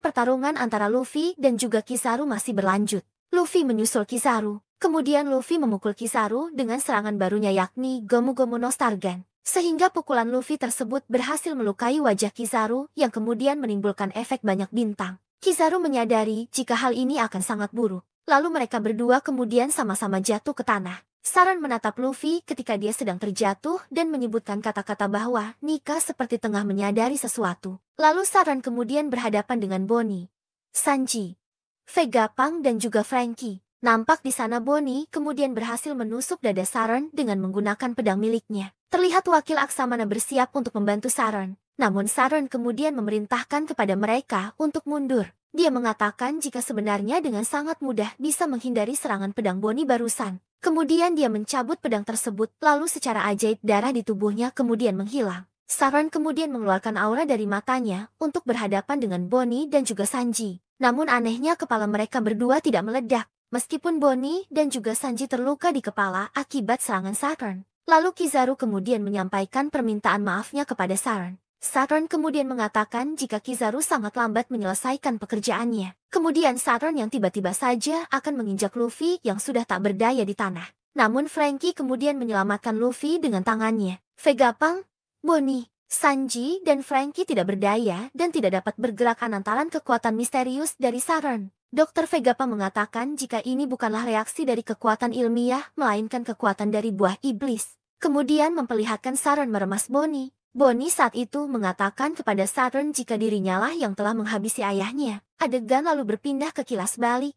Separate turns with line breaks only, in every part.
pertarungan antara Luffy dan juga Kizaru masih berlanjut. Luffy menyusul Kizaru, kemudian Luffy memukul Kizaru dengan serangan barunya yakni Gomu Gomu no Stargan. Sehingga pukulan Luffy tersebut berhasil melukai wajah Kizaru yang kemudian menimbulkan efek banyak bintang. Kizaru menyadari jika hal ini akan sangat buruk. Lalu mereka berdua kemudian sama-sama jatuh ke tanah. Saran menatap Luffy ketika dia sedang terjatuh dan menyebutkan kata-kata bahwa Nika seperti tengah menyadari sesuatu. Lalu Saran kemudian berhadapan dengan Bonnie, Sanji, Vegapunk dan juga Franky. Nampak di sana Bonnie kemudian berhasil menusuk dada Saran dengan menggunakan pedang miliknya. Terlihat wakil Aksamana bersiap untuk membantu Saran. Namun Saran kemudian memerintahkan kepada mereka untuk mundur. Dia mengatakan jika sebenarnya dengan sangat mudah bisa menghindari serangan pedang Bonnie barusan. Kemudian dia mencabut pedang tersebut, lalu secara ajaib darah di tubuhnya kemudian menghilang. Saran kemudian mengeluarkan aura dari matanya untuk berhadapan dengan Bonnie dan juga Sanji. Namun anehnya kepala mereka berdua tidak meledak, meskipun Bonnie dan juga Sanji terluka di kepala akibat serangan Saran. Lalu Kizaru kemudian menyampaikan permintaan maafnya kepada Saran. Saran kemudian mengatakan jika Kizaru sangat lambat menyelesaikan pekerjaannya. Kemudian Saran yang tiba-tiba saja akan menginjak Luffy yang sudah tak berdaya di tanah. Namun Franky kemudian menyelamatkan Luffy dengan tangannya. Vegapunk, Bonnie, Sanji, dan Franky tidak berdaya dan tidak dapat bergerak lantaran kekuatan misterius dari Saran. Dr. Vegapunk mengatakan jika ini bukanlah reaksi dari kekuatan ilmiah, melainkan kekuatan dari buah iblis. Kemudian memperlihatkan Saran meremas Bonnie. Bonnie saat itu mengatakan kepada Saran jika dirinya lah yang telah menghabisi ayahnya. Adegan lalu berpindah ke kilas balik.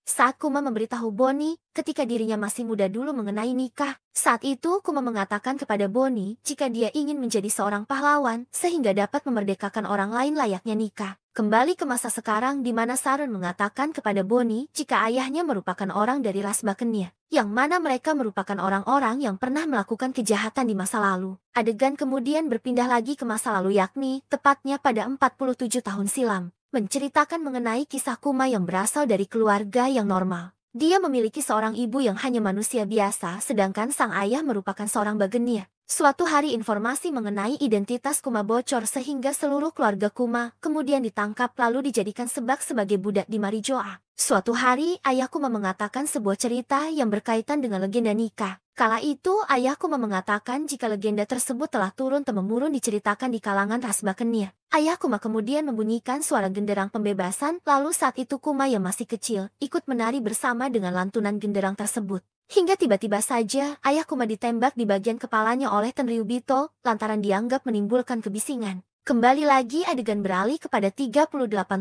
Saat Kuma memberitahu Bonnie ketika dirinya masih muda dulu mengenai nikah. Saat itu Kuma mengatakan kepada Bonnie jika dia ingin menjadi seorang pahlawan sehingga dapat memerdekakan orang lain layaknya nikah. Kembali ke masa sekarang di mana Saran mengatakan kepada Bonnie jika ayahnya merupakan orang dari ras Bakennya, yang mana mereka merupakan orang-orang yang pernah melakukan kejahatan di masa lalu. Adegan kemudian berpindah lagi ke masa lalu yakni tepatnya pada 47 tahun silam, menceritakan mengenai kisah Kuma yang berasal dari keluarga yang normal. Dia memiliki seorang ibu yang hanya manusia biasa sedangkan sang ayah merupakan seorang Bakennya. Suatu hari informasi mengenai identitas Kuma bocor sehingga seluruh keluarga Kuma kemudian ditangkap lalu dijadikan sebagai budak di Marijoa. Suatu hari ayah Kuma mengatakan sebuah cerita yang berkaitan dengan legenda nikah. Kala itu ayah Kuma mengatakan jika legenda tersebut telah turun-temurun diceritakan di kalangan ras Bakennya. Ayah Kuma kemudian membunyikan suara genderang pembebasan, lalu saat itu Kuma yang masih kecil ikut menari bersama dengan lantunan genderang tersebut. Hingga tiba-tiba saja ayah Kuma ditembak di bagian kepalanya oleh Tenryubito lantaran dianggap menimbulkan kebisingan. Kembali lagi adegan beralih kepada 38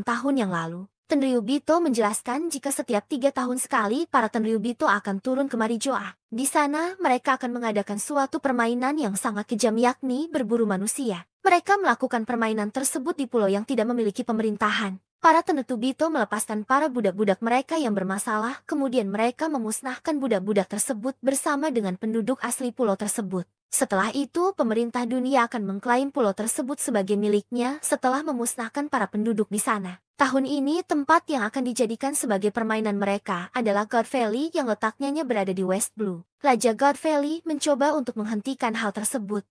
tahun yang lalu. Tenryubito menjelaskan jika setiap 3 tahun sekali para Tenryubito akan turun ke Marijoa. Di sana mereka akan mengadakan suatu permainan yang sangat kejam yakni berburu manusia. Mereka melakukan permainan tersebut di pulau yang tidak memiliki pemerintahan. Para Tenryubito melepaskan para budak-budak mereka yang bermasalah, kemudian mereka memusnahkan budak-budak tersebut bersama dengan penduduk asli pulau tersebut. Setelah itu, pemerintah dunia akan mengklaim pulau tersebut sebagai miliknya setelah memusnahkan para penduduk di sana. Tahun ini, tempat yang akan dijadikan sebagai permainan mereka adalah God Valley yang letaknya berada di West Blue. Raja God Valley mencoba untuk menghentikan hal tersebut.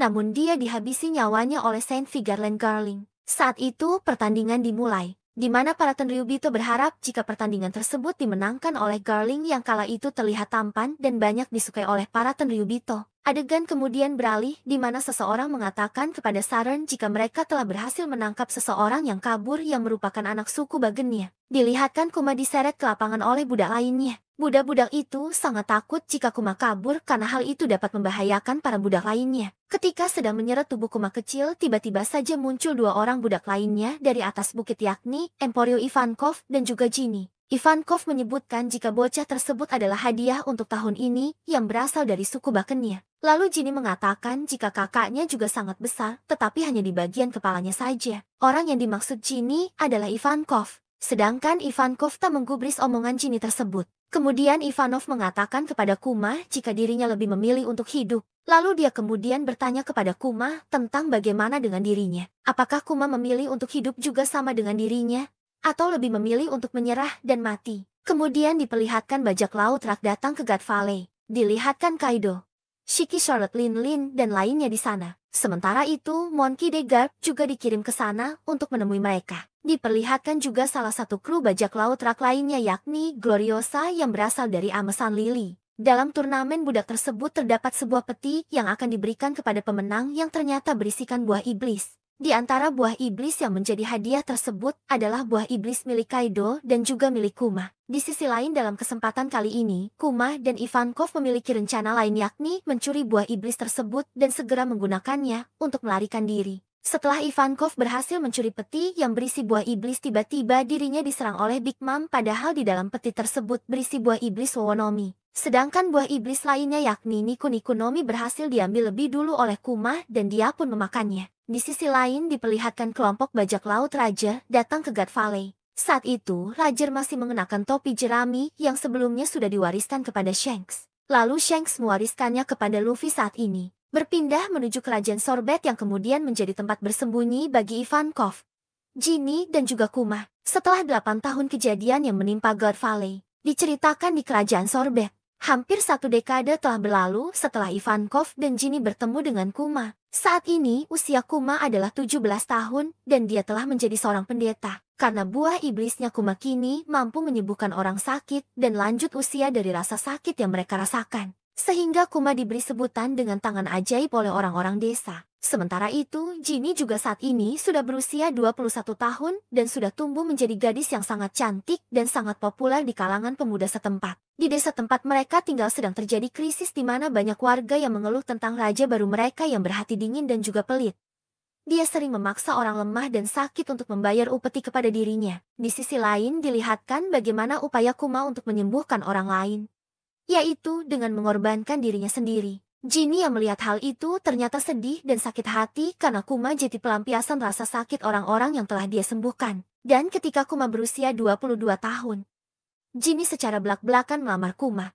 Namun dia dihabisi nyawanya oleh Saint Vigarland Garling. Saat itu pertandingan dimulai, di mana para Tenryubito berharap jika pertandingan tersebut dimenangkan oleh Garling yang kala itu terlihat tampan dan banyak disukai oleh para Tenryubito. Adegan kemudian beralih di mana seseorang mengatakan kepada Saran jika mereka telah berhasil menangkap seseorang yang kabur yang merupakan anak suku Bakennya. Dilihatkan Kuma diseret ke lapangan oleh budak lainnya. Budak-budak itu sangat takut jika Kuma kabur karena hal itu dapat membahayakan para budak lainnya. Ketika sedang menyeret tubuh Kuma kecil, tiba-tiba saja muncul 2 orang budak lainnya dari atas bukit yakni Emporio Ivankov dan juga Ginny. Ivankov menyebutkan jika bocah tersebut adalah hadiah untuk tahun ini yang berasal dari suku Bakennya. Lalu Ginny mengatakan jika kakaknya juga sangat besar, tetapi hanya di bagian kepalanya saja. Orang yang dimaksud Ginny adalah Ivankov. Sedangkan Ivankov tak menggubris omongan Ginny tersebut. Kemudian Ivanov mengatakan kepada Kuma jika dirinya lebih memilih untuk hidup. Lalu dia kemudian bertanya kepada Kuma tentang bagaimana dengan dirinya. Apakah Kuma memilih untuk hidup juga sama dengan dirinya? Atau lebih memilih untuk menyerah dan mati? Kemudian diperlihatkan bajak laut rak datang ke God Valley. Dilihatkan Kaido, Shiki Charlotte Lin Lin dan lainnya di sana. Sementara itu, Monkey D. Garp juga dikirim ke sana untuk menemui mereka. Diperlihatkan juga salah satu kru bajak laut rak lainnya yakni Gloriosa yang berasal dari Amesan Lily. Dalam turnamen budak tersebut terdapat sebuah peti yang akan diberikan kepada pemenang yang ternyata berisikan buah iblis. Di antara buah iblis yang menjadi hadiah tersebut adalah buah iblis milik Kaido dan juga milik Kuma. Di sisi lain dalam kesempatan kali ini, Kuma dan Ivankov memiliki rencana lain yakni mencuri buah iblis tersebut dan segera menggunakannya untuk melarikan diri. Setelah Ivankov berhasil mencuri peti yang berisi buah iblis, tiba-tiba dirinya diserang oleh Big Mom padahal di dalam peti tersebut berisi buah iblis Wowonomi. Sedangkan buah iblis lainnya yakni Niku Niku Nomi berhasil diambil lebih dulu oleh Kuma dan dia pun memakannya. Di sisi lain diperlihatkan kelompok bajak laut Raja datang ke God Valley. Saat itu, Roger masih mengenakan topi jerami yang sebelumnya sudah diwariskan kepada Shanks. Lalu Shanks mewariskannya kepada Luffy saat ini. Berpindah menuju kerajaan Sorbet yang kemudian menjadi tempat bersembunyi bagi Ivankov, Ginny dan juga Kuma. Setelah 8 tahun kejadian yang menimpa God Valley, diceritakan di kerajaan Sorbet. Hampir 1 dekade telah berlalu setelah Ivankov dan Ginny bertemu dengan Kuma. Saat ini usia Kuma adalah 17 tahun dan dia telah menjadi seorang pendeta. Karena buah iblisnya Kuma kini mampu menyembuhkan orang sakit dan lanjut usia dari rasa sakit yang mereka rasakan. Sehingga Kuma diberi sebutan dengan tangan ajaib oleh orang-orang desa. Sementara itu, Ginny juga saat ini sudah berusia 21 tahun dan sudah tumbuh menjadi gadis yang sangat cantik dan sangat populer di kalangan pemuda setempat. Di desa tempat mereka tinggal sedang terjadi krisis di mana banyak warga yang mengeluh tentang raja baru mereka yang berhati dingin dan juga pelit. Dia sering memaksa orang lemah dan sakit untuk membayar upeti kepada dirinya. Di sisi lain dilihatkan bagaimana upaya Kuma untuk menyembuhkan orang lain, yaitu dengan mengorbankan dirinya sendiri. Ginny yang melihat hal itu ternyata sedih dan sakit hati karena Kuma jadi pelampiasan rasa sakit orang-orang yang telah dia sembuhkan. Dan ketika Kuma berusia 22 tahun, Ginny secara belak-belakan melamar Kuma.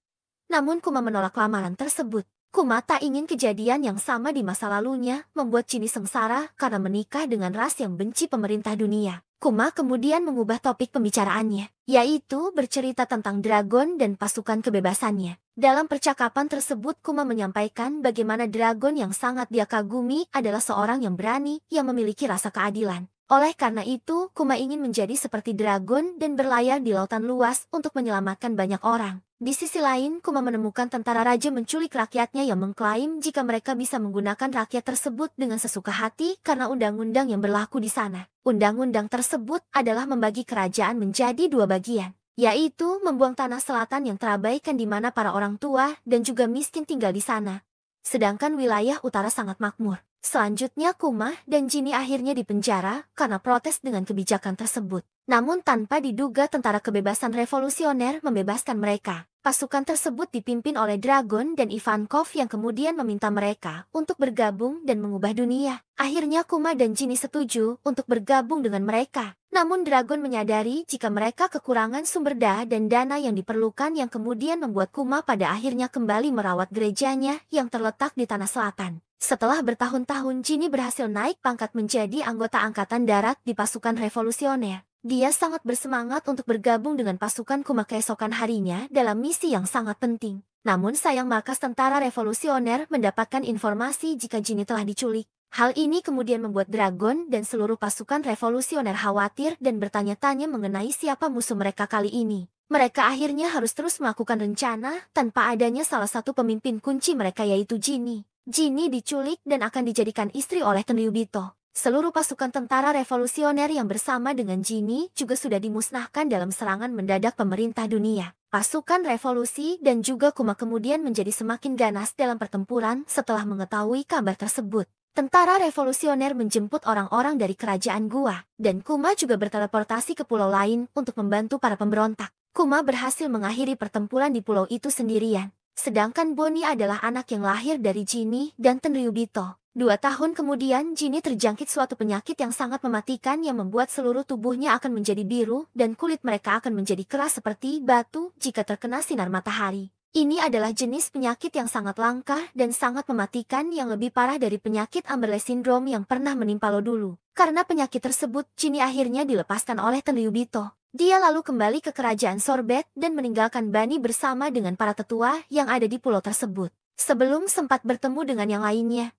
Namun Kuma menolak lamaran tersebut. Kuma tak ingin kejadian yang sama di masa lalunya membuat Ginny sengsara karena menikah dengan ras yang benci pemerintah dunia. Kuma kemudian mengubah topik pembicaraannya, yaitu bercerita tentang Dragon dan pasukan kebebasannya. Dalam percakapan tersebut Kuma menyampaikan bagaimana Dragon yang sangat dia kagumi adalah seorang yang berani yang memiliki rasa keadilan. Oleh karena itu, Kuma ingin menjadi seperti Dragon dan berlayar di lautan luas untuk menyelamatkan banyak orang. Di sisi lain, Kuma menemukan tentara raja menculik rakyatnya yang mengklaim jika mereka bisa menggunakan rakyat tersebut dengan sesuka hati karena undang-undang yang berlaku di sana. Undang-undang tersebut adalah membagi kerajaan menjadi 2 bagian, yaitu membuang tanah selatan yang terabaikan di mana para orang tua dan juga miskin tinggal di sana. Sedangkan wilayah utara sangat makmur. Selanjutnya Kuma dan Ginny akhirnya dipenjara karena protes dengan kebijakan tersebut. Namun tanpa diduga tentara kebebasan revolusioner membebaskan mereka. Pasukan tersebut dipimpin oleh Dragon dan Ivankov yang kemudian meminta mereka untuk bergabung dan mengubah dunia. Akhirnya Kuma dan Ginny setuju untuk bergabung dengan mereka. Namun Dragon menyadari jika mereka kekurangan sumber daya dan dana yang diperlukan yang kemudian membuat Kuma pada akhirnya kembali merawat gerejanya yang terletak di tanah selatan. Setelah bertahun-tahun Ginny berhasil naik pangkat menjadi anggota angkatan darat di pasukan revolusioner. Dia sangat bersemangat untuk bergabung dengan pasukan Kuma keesokan harinya dalam misi yang sangat penting. Namun sayang markas tentara revolusioner mendapatkan informasi jika Ginny telah diculik. Hal ini kemudian membuat Dragon dan seluruh pasukan revolusioner khawatir dan bertanya-tanya mengenai siapa musuh mereka kali ini. Mereka akhirnya harus terus melakukan rencana tanpa adanya salah satu pemimpin kunci mereka yaitu Ginny. Ginny diculik dan akan dijadikan istri oleh Tenryubito. Seluruh pasukan tentara revolusioner yang bersama dengan Ginny juga sudah dimusnahkan dalam serangan mendadak pemerintah dunia. Pasukan revolusi dan juga Kuma kemudian menjadi semakin ganas dalam pertempuran setelah mengetahui kabar tersebut. Tentara revolusioner menjemput orang-orang dari kerajaan Gua, dan Kuma juga berteleportasi ke pulau lain untuk membantu para pemberontak. Kuma berhasil mengakhiri pertempuran di pulau itu sendirian. Sedangkan Bonnie adalah anak yang lahir dari Ginny dan Tenryubito. 2 tahun kemudian Ginny terjangkit suatu penyakit yang sangat mematikan yang membuat seluruh tubuhnya akan menjadi biru dan kulit mereka akan menjadi keras seperti batu jika terkena sinar matahari. Ini adalah jenis penyakit yang sangat langka dan sangat mematikan yang lebih parah dari penyakit Amberley Syndrome yang pernah menimpa lo dulu. Karena penyakit tersebut, Ginny akhirnya dilepaskan oleh Tenryubito. Dia lalu kembali ke kerajaan Sorbet dan meninggalkan Bani bersama dengan para tetua yang ada di pulau tersebut. Sebelum sempat bertemu dengan yang lainnya,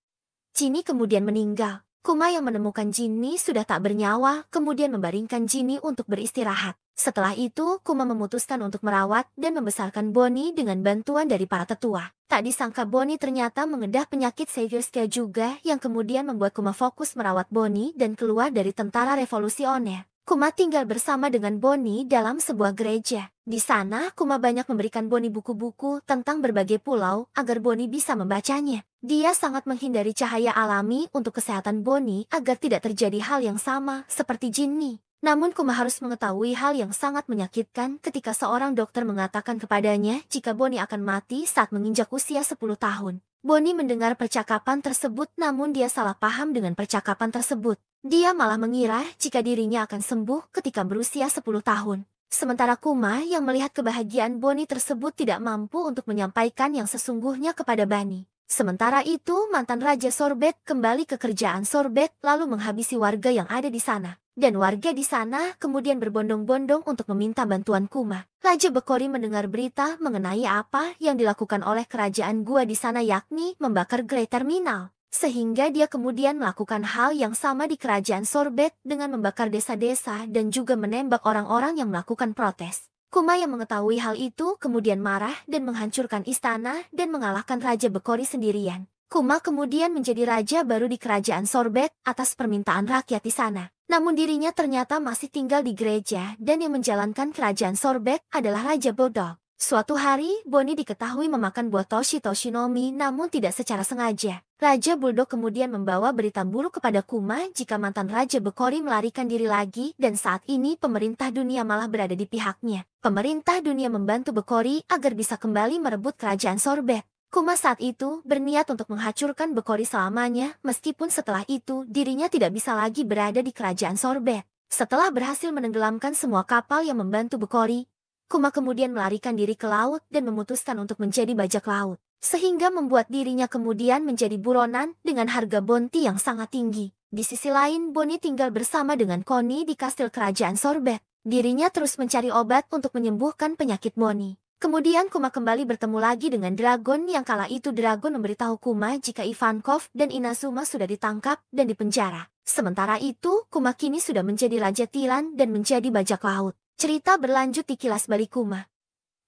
Jinny kemudian meninggal. Kuma yang menemukan Jinny sudah tak bernyawa, kemudian membaringkan Jinny untuk beristirahat. Setelah itu, Kuma memutuskan untuk merawat dan membesarkan Bonnie dengan bantuan dari para tetua. Tak disangka Bonnie ternyata mengedah penyakit Severska juga, yang kemudian membuat Kuma fokus merawat Bonnie dan keluar dari tentara revolusioner. Kuma tinggal bersama dengan Bonnie dalam sebuah gereja. Di sana, Kuma banyak memberikan Bonnie buku-buku tentang berbagai pulau agar Bonnie bisa membacanya. Dia sangat menghindari cahaya alami untuk kesehatan Bonnie agar tidak terjadi hal yang sama seperti Jinny. Namun Kuma harus mengetahui hal yang sangat menyakitkan ketika seorang dokter mengatakan kepadanya jika Bonnie akan mati saat menginjak usia 10 tahun. Bonnie mendengar percakapan tersebut namun dia salah paham dengan percakapan tersebut. Dia malah mengira jika dirinya akan sembuh ketika berusia 10 tahun. Sementara Kuma yang melihat kebahagiaan Bonnie tersebut tidak mampu untuk menyampaikan yang sesungguhnya kepada Bani. Sementara itu, mantan Raja Sorbet kembali ke kerajaan Sorbet lalu menghabisi warga yang ada di sana. Dan warga di sana kemudian berbondong-bondong untuk meminta bantuan Kuma. Raja Bekori mendengar berita mengenai apa yang dilakukan oleh kerajaan gua di sana yakni membakar Great Terminal. Sehingga dia kemudian melakukan hal yang sama di kerajaan Sorbet dengan membakar desa-desa dan juga menembak orang-orang yang melakukan protes. Kuma yang mengetahui hal itu kemudian marah dan menghancurkan istana dan mengalahkan Raja Bekori sendirian. Kuma kemudian menjadi raja baru di kerajaan Sorbet atas permintaan rakyat di sana. Namun dirinya ternyata masih tinggal di gereja dan yang menjalankan kerajaan Sorbet adalah Raja Bodog. Suatu hari, Bonnie diketahui memakan buah Toshi-Toshinomi namun tidak secara sengaja. Raja Bulldog kemudian membawa berita buruk kepada Kuma jika mantan Raja Bekori melarikan diri lagi dan saat ini pemerintah dunia malah berada di pihaknya. Pemerintah dunia membantu Bekori agar bisa kembali merebut kerajaan Sorbet. Kuma saat itu berniat untuk menghancurkan Bekori selamanya meskipun setelah itu dirinya tidak bisa lagi berada di kerajaan Sorbet. Setelah berhasil menenggelamkan semua kapal yang membantu Bekori, Kuma kemudian melarikan diri ke laut dan memutuskan untuk menjadi bajak laut. Sehingga membuat dirinya kemudian menjadi buronan dengan harga bounty yang sangat tinggi. Di sisi lain, Bonnie tinggal bersama dengan Connie di kastil kerajaan Sorbet. Dirinya terus mencari obat untuk menyembuhkan penyakit Bonnie. Kemudian Kuma kembali bertemu lagi dengan Dragon yang kala itu Dragon memberitahu Kuma jika Ivankov dan Inazuma sudah ditangkap dan dipenjara. Sementara itu, Kuma kini sudah menjadi Raja Tiran dan menjadi bajak laut. Cerita berlanjut di kilas balik Kuma.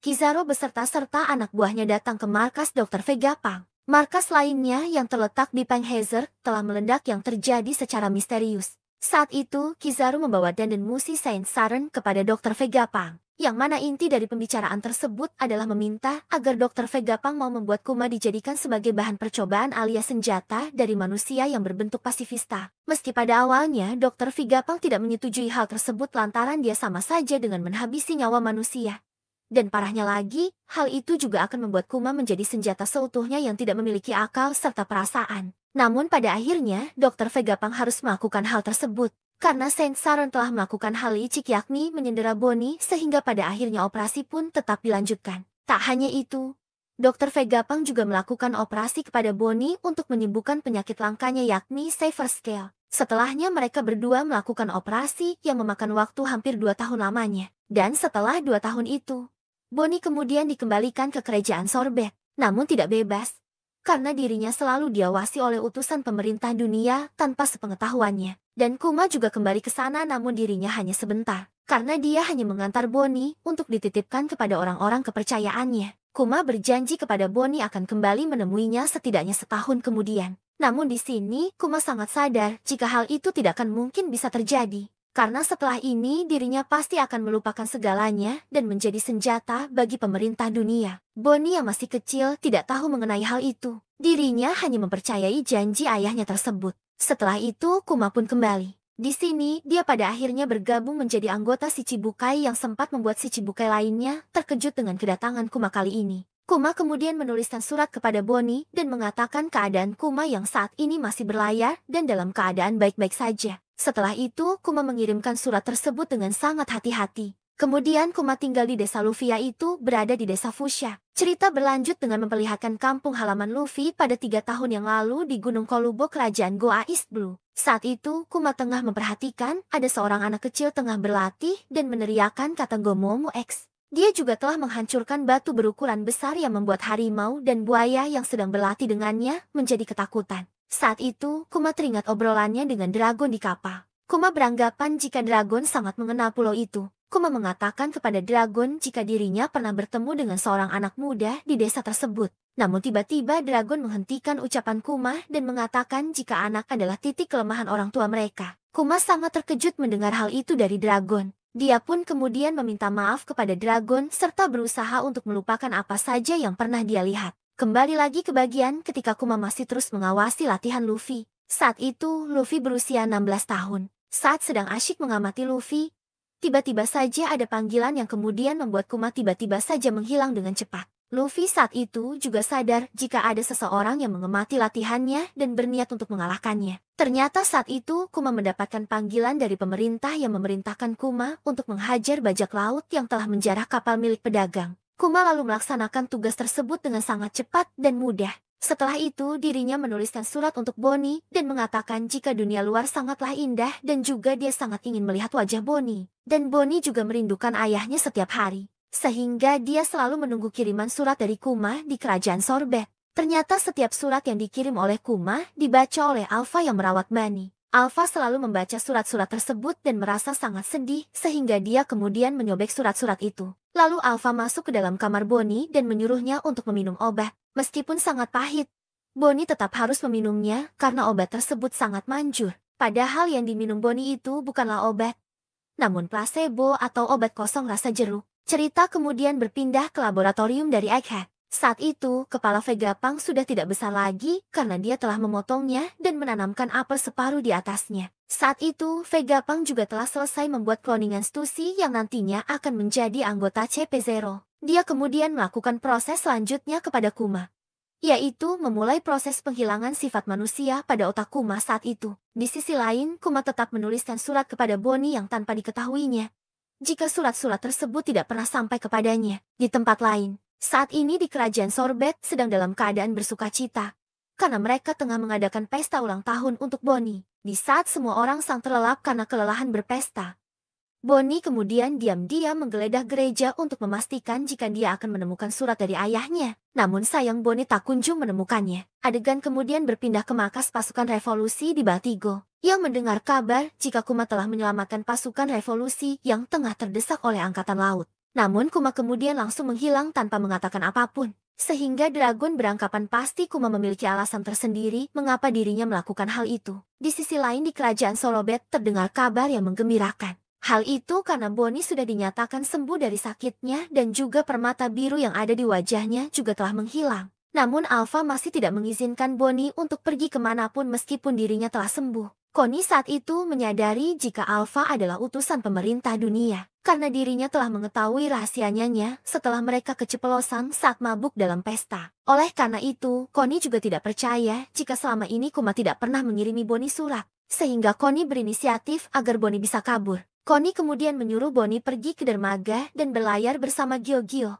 Kizaru beserta anak buahnya datang ke markas Dr. Vegapunk. Markas lainnya yang terletak di Penghazer telah meledak yang terjadi secara misterius. Saat itu, Kizaru membawa dandan Mushi Saint Saren kepada Dr. Vegapunk. Yang mana inti dari pembicaraan tersebut adalah meminta agar Dr. Vegapunk mau membuat Kuma dijadikan sebagai bahan percobaan alias senjata dari manusia yang berbentuk pasifista. Meski pada awalnya Dr. Vegapunk tidak menyetujui hal tersebut lantaran dia sama saja dengan menghabisi nyawa manusia. Dan parahnya lagi, hal itu juga akan membuat Kuma menjadi senjata seutuhnya yang tidak memiliki akal serta perasaan. Namun pada akhirnya, Dr. Vegapunk harus melakukan hal tersebut. Karena Saint Saren telah melakukan hal licik yakni menyendera Bonnie sehingga pada akhirnya operasi pun tetap dilanjutkan. Tak hanya itu, Dr. Vegapunk juga melakukan operasi kepada Bonnie untuk menyembuhkan penyakit langkanya yakni Silver Scale. Setelahnya mereka berdua melakukan operasi yang memakan waktu hampir 2 tahun lamanya. Dan setelah 2 tahun itu, Bonnie kemudian dikembalikan ke kerajaan Sorbet, namun tidak bebas. Karena dirinya selalu diawasi oleh utusan pemerintah dunia tanpa sepengetahuannya. Dan Kuma juga kembali ke sana namun dirinya hanya sebentar. Karena dia hanya mengantar Bonnie untuk dititipkan kepada orang-orang kepercayaannya. Kuma berjanji kepada Bonnie akan kembali menemuinya setidaknya setahun kemudian. Namun di sini Kuma sangat sadar jika hal itu tidak akan mungkin bisa terjadi. Karena setelah ini dirinya pasti akan melupakan segalanya dan menjadi senjata bagi pemerintah dunia. Bonnie yang masih kecil tidak tahu mengenai hal itu. Dirinya hanya mempercayai janji ayahnya tersebut. Setelah itu Kuma pun kembali. Di sini dia pada akhirnya bergabung menjadi anggota Shichibukai yang sempat membuat Shichibukai lainnya terkejut dengan kedatangan Kuma kali ini. Kuma kemudian menuliskan surat kepada Bonnie dan mengatakan keadaan Kuma yang saat ini masih berlayar dan dalam keadaan baik-baik saja. Setelah itu, Kuma mengirimkan surat tersebut dengan sangat hati-hati. Kemudian Kuma tinggal di desa Lufia itu berada di desa Fushia. Cerita berlanjut dengan memperlihatkan kampung halaman Luffy pada 3 tahun yang lalu di Gunung Kolubo kerajaan Goa East Blue. Saat itu, Kuma tengah memperhatikan ada seorang anak kecil tengah berlatih dan meneriakkan kata Gomomu X. Dia juga telah menghancurkan batu berukuran besar yang membuat harimau dan buaya yang sedang berlatih dengannya menjadi ketakutan. Saat itu, Kuma teringat obrolannya dengan dragon di kapal. Kuma beranggapan jika dragon sangat mengenal pulau itu. Kuma mengatakan kepada dragon jika dirinya pernah bertemu dengan seorang anak muda di desa tersebut. Namun tiba-tiba dragon menghentikan ucapan Kuma dan mengatakan jika anak adalah titik kelemahan orang tua mereka. Kuma sangat terkejut mendengar hal itu dari dragon. Dia pun kemudian meminta maaf kepada dragon serta berusaha untuk melupakan apa saja yang pernah dia lihat. Kembali lagi ke bagian ketika Kuma masih terus mengawasi latihan Luffy. Saat itu, Luffy berusia 16 tahun. Saat sedang asyik mengamati Luffy, tiba-tiba saja ada panggilan yang kemudian membuat Kuma tiba-tiba saja menghilang dengan cepat. Luffy saat itu juga sadar jika ada seseorang yang mengamati latihannya dan berniat untuk mengalahkannya. Ternyata saat itu Kuma mendapatkan panggilan dari pemerintah yang memerintahkan Kuma untuk menghajar bajak laut yang telah menjarah kapal milik pedagang. Kuma lalu melaksanakan tugas tersebut dengan sangat cepat dan mudah. Setelah itu dirinya menuliskan surat untuk Bonnie dan mengatakan jika dunia luar sangatlah indah dan juga dia sangat ingin melihat wajah Bonnie. Dan Bonnie juga merindukan ayahnya setiap hari. Sehingga dia selalu menunggu kiriman surat dari Kuma di kerajaan Sorbet. Ternyata setiap surat yang dikirim oleh Kuma dibaca oleh Alpha yang merawat Bonnie. Alpha selalu membaca surat-surat tersebut dan merasa sangat sedih sehingga dia kemudian menyobek surat-surat itu. Lalu Alpha masuk ke dalam kamar Bonnie dan menyuruhnya untuk meminum obat. Meskipun sangat pahit, Bonnie tetap harus meminumnya karena obat tersebut sangat manjur. Padahal yang diminum Bonnie itu bukanlah obat, namun placebo atau obat kosong rasa jeruk. Cerita kemudian berpindah ke laboratorium dari Egghead. Saat itu, kepala Vegapunk sudah tidak besar lagi karena dia telah memotongnya dan menanamkan apel separuh di atasnya. Saat itu, Vegapunk juga telah selesai membuat kloningan Stussy yang nantinya akan menjadi anggota CP0. Dia kemudian melakukan proses selanjutnya kepada Kuma, yaitu memulai proses penghilangan sifat manusia pada otak Kuma saat itu. Di sisi lain, Kuma tetap menuliskan surat kepada Bonnie yang tanpa diketahuinya jika surat-surat tersebut tidak pernah sampai kepadanya. Di tempat lain, saat ini di kerajaan Sorbet sedang dalam keadaan bersuka cita karena mereka tengah mengadakan pesta ulang tahun untuk Bonnie. Di saat semua orang sang terlelap karena kelelahan berpesta, Bonnie kemudian diam-diam menggeledah gereja untuk memastikan jika dia akan menemukan surat dari ayahnya. Namun sayang Bonnie tak kunjung menemukannya. Adegan kemudian berpindah ke markas pasukan revolusi di Batigo, yang mendengar kabar jika Kuma telah menyelamatkan pasukan revolusi yang tengah terdesak oleh angkatan laut. Namun Kuma kemudian langsung menghilang tanpa mengatakan apapun. Sehingga Dragon beranggapan pasti Kuma memiliki alasan tersendiri mengapa dirinya melakukan hal itu. Di sisi lain di kerajaan Solobet terdengar kabar yang menggembirakan. Hal itu karena Bonnie sudah dinyatakan sembuh dari sakitnya dan juga permata biru yang ada di wajahnya juga telah menghilang. Namun Alpha masih tidak mengizinkan Bonnie untuk pergi kemanapun meskipun dirinya telah sembuh. Connie saat itu menyadari jika Alpha adalah utusan pemerintah dunia, karena dirinya telah mengetahui rahasianya setelah mereka keceplosan saat mabuk dalam pesta. Oleh karena itu, Connie juga tidak percaya jika selama ini Kuma tidak pernah mengirimi Bonnie surat, sehingga Connie berinisiatif agar Bonnie bisa kabur. Connie kemudian menyuruh Bonnie pergi ke dermaga dan berlayar bersama Gyogyo,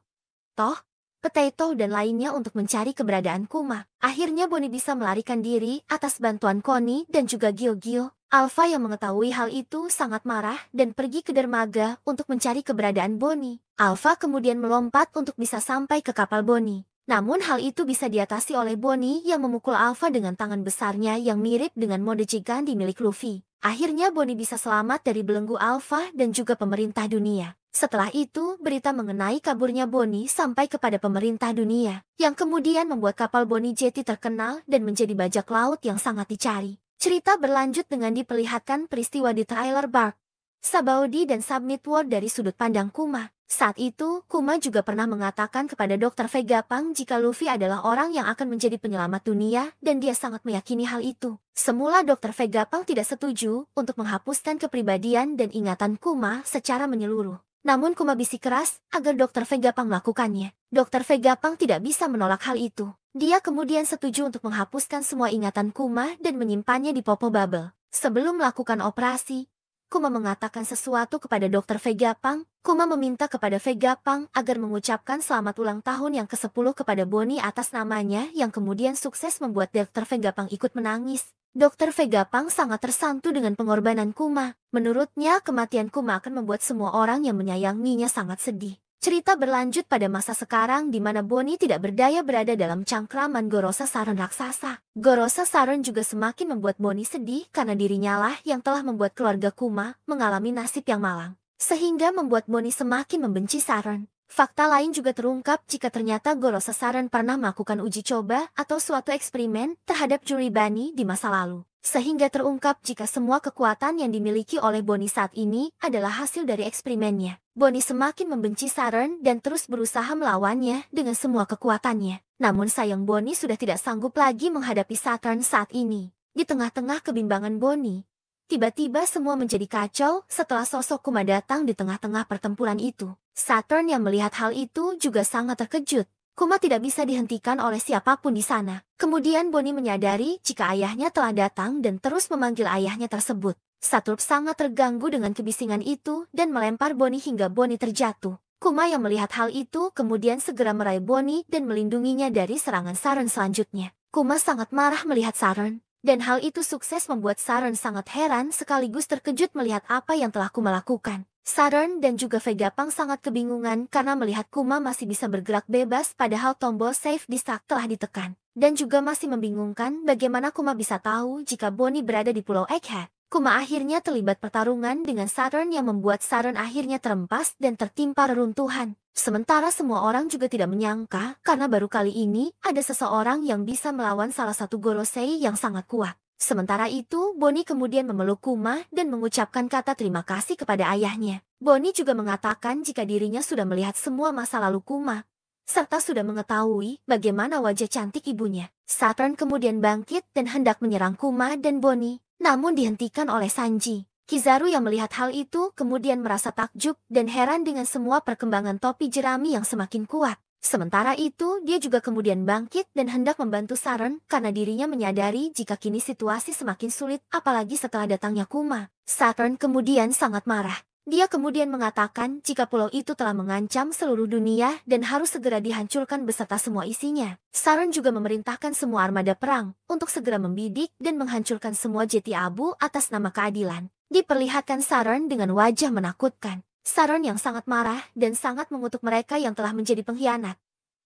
Toh, Potato dan lainnya untuk mencari keberadaan Kuma. Akhirnya Bonnie bisa melarikan diri atas bantuan Connie dan juga Gyogyo. Alpha yang mengetahui hal itu sangat marah dan pergi ke dermaga untuk mencari keberadaan Bonnie. Alpha kemudian melompat untuk bisa sampai ke kapal Bonnie. Namun hal itu bisa diatasi oleh Bonnie yang memukul Alpha dengan tangan besarnya yang mirip dengan mode Gigandi milik Luffy. Akhirnya Bonnie bisa selamat dari belenggu Alpha dan juga pemerintah dunia. Setelah itu, berita mengenai kaburnya Bonnie sampai kepada pemerintah dunia, yang kemudian membuat kapal Bonnie Jetty terkenal dan menjadi bajak laut yang sangat dicari. Cerita berlanjut dengan diperlihatkan peristiwa di Trailer Bark, Sabaody dan Submit World dari sudut pandang Kuma. Saat itu, Kuma juga pernah mengatakan kepada Dr. Vegapunk jika Luffy adalah orang yang akan menjadi penyelamat dunia dan dia sangat meyakini hal itu. Semula Dr. Vegapunk tidak setuju untuk menghapuskan kepribadian dan ingatan Kuma secara menyeluruh. Namun Kuma bisik keras agar Dr. Vegapunk melakukannya. Dr. Vegapunk tidak bisa menolak hal itu. Dia kemudian setuju untuk menghapuskan semua ingatan Kuma dan menyimpannya di Popo Bubble. Sebelum melakukan operasi, Kuma mengatakan sesuatu kepada Dr. Vegapunk. Kuma meminta kepada Vegapunk agar mengucapkan selamat ulang tahun yang ke-10 kepada Bonnie atas namanya yang kemudian sukses membuat Dr. Vegapunk ikut menangis. Dr. Vegapunk sangat tersantu dengan pengorbanan Kuma. Menurutnya kematian Kuma akan membuat semua orang yang menyayanginya sangat sedih. Cerita berlanjut pada masa sekarang di mana Bonnie tidak berdaya berada dalam cangkraman Gorosa Saron raksasa. Gorosa Saron juga semakin membuat Bonnie sedih karena dirinya lah yang telah membuat keluarga Kuma mengalami nasib yang malang. Sehingga membuat Bonnie semakin membenci Saron. Fakta lain juga terungkap jika ternyata Gorosa Saron pernah melakukan uji coba atau suatu eksperimen terhadap juri Bani di masa lalu. Sehingga terungkap jika semua kekuatan yang dimiliki oleh Bonnie saat ini adalah hasil dari eksperimennya. Bonnie semakin membenci Saron dan terus berusaha melawannya dengan semua kekuatannya. Namun sayang Bonnie sudah tidak sanggup lagi menghadapi Saron saat ini. Di tengah-tengah kebimbangan Bonnie, tiba-tiba semua menjadi kacau setelah sosok Kuma datang di tengah-tengah pertempuran itu. Saron yang melihat hal itu juga sangat terkejut. Kuma tidak bisa dihentikan oleh siapapun di sana. Kemudian Bonnie menyadari jika ayahnya telah datang dan terus memanggil ayahnya tersebut. Saturn sangat terganggu dengan kebisingan itu dan melempar Bonnie hingga Bonnie terjatuh. Kuma yang melihat hal itu kemudian segera meraih Bonnie dan melindunginya dari serangan Saron selanjutnya. Kuma sangat marah melihat Saron, dan hal itu sukses membuat Saron sangat heran sekaligus terkejut melihat apa yang telah Kuma lakukan. Saron dan juga Vegapunk sangat kebingungan karena melihat Kuma masih bisa bergerak bebas padahal tombol save di Stark telah ditekan. Dan juga masih membingungkan bagaimana Kuma bisa tahu jika Bonnie berada di Pulau Egghead. Kuma akhirnya terlibat pertarungan dengan Saron yang membuat Saron akhirnya terempas dan tertimpa reruntuhan. Sementara semua orang juga tidak menyangka karena baru kali ini ada seseorang yang bisa melawan salah satu Gorosei yang sangat kuat. Sementara itu, Bonnie kemudian memeluk Kuma dan mengucapkan kata terima kasih kepada ayahnya. Bonnie juga mengatakan jika dirinya sudah melihat semua masa lalu Kuma, serta sudah mengetahui bagaimana wajah cantik ibunya. Saturn kemudian bangkit dan hendak menyerang Kuma dan Bonnie, namun dihentikan oleh Sanji. Kizaru yang melihat hal itu kemudian merasa takjub dan heran dengan semua perkembangan topi jerami yang semakin kuat. Sementara itu, dia juga kemudian bangkit dan hendak membantu Saron karena dirinya menyadari jika kini situasi semakin sulit apalagi setelah datangnya Kuma. Saron kemudian sangat marah. Dia kemudian mengatakan jika pulau itu telah mengancam seluruh dunia dan harus segera dihancurkan beserta semua isinya. Saron juga memerintahkan semua armada perang untuk segera membidik dan menghancurkan semua jeti abu atas nama keadilan. Diperlihatkan Saron dengan wajah menakutkan. Saron yang sangat marah dan sangat mengutuk mereka yang telah menjadi pengkhianat,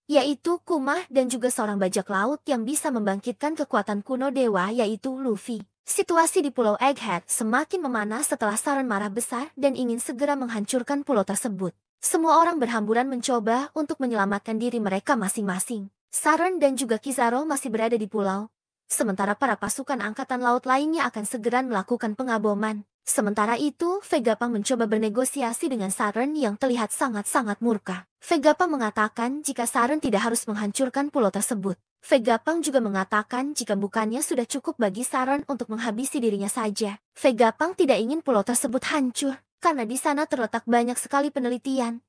yaitu Kuma dan juga seorang bajak laut yang bisa membangkitkan kekuatan kuno dewa yaitu Luffy. Situasi di Pulau Egghead semakin memanas setelah Saron marah besar dan ingin segera menghancurkan pulau tersebut. Semua orang berhamburan mencoba untuk menyelamatkan diri mereka masing-masing. Saron dan juga Kizaru masih berada di pulau, sementara para pasukan angkatan laut lainnya akan segera melakukan pengaboman. Sementara itu, Vegapunk mencoba bernegosiasi dengan Saron yang terlihat sangat-sangat murka. Vegapunk mengatakan jika Saron tidak harus menghancurkan pulau tersebut. Vegapunk juga mengatakan jika bukannya sudah cukup bagi Saron untuk menghabisi dirinya saja. Vegapunk tidak ingin pulau tersebut hancur, karena di sana terletak banyak sekali penelitian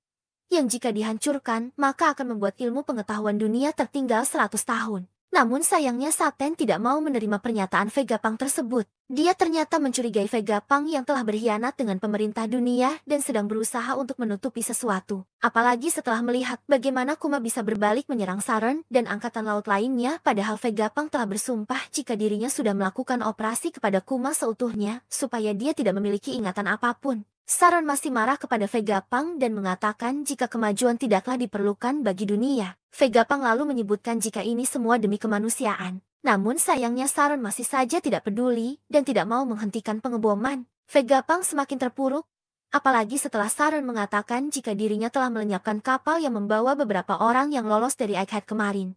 yang jika dihancurkan, maka akan membuat ilmu pengetahuan dunia tertinggal 100 tahun. Namun sayangnya Saten tidak mau menerima pernyataan Vegapunk tersebut. Dia ternyata mencurigai Vegapunk yang telah berkhianat dengan pemerintah dunia dan sedang berusaha untuk menutupi sesuatu. Apalagi setelah melihat bagaimana Kuma bisa berbalik menyerang Saron dan angkatan laut lainnya padahal Vegapunk telah bersumpah jika dirinya sudah melakukan operasi kepada Kuma seutuhnya supaya dia tidak memiliki ingatan apapun. Saron masih marah kepada Vegapunk dan mengatakan jika kemajuan tidaklah diperlukan bagi dunia. Vegapunk lalu menyebutkan jika ini semua demi kemanusiaan. Namun sayangnya Saron masih saja tidak peduli dan tidak mau menghentikan pengeboman. Vegapunk semakin terpuruk, apalagi setelah Saron mengatakan jika dirinya telah melenyapkan kapal yang membawa beberapa orang yang lolos dari Egghead kemarin.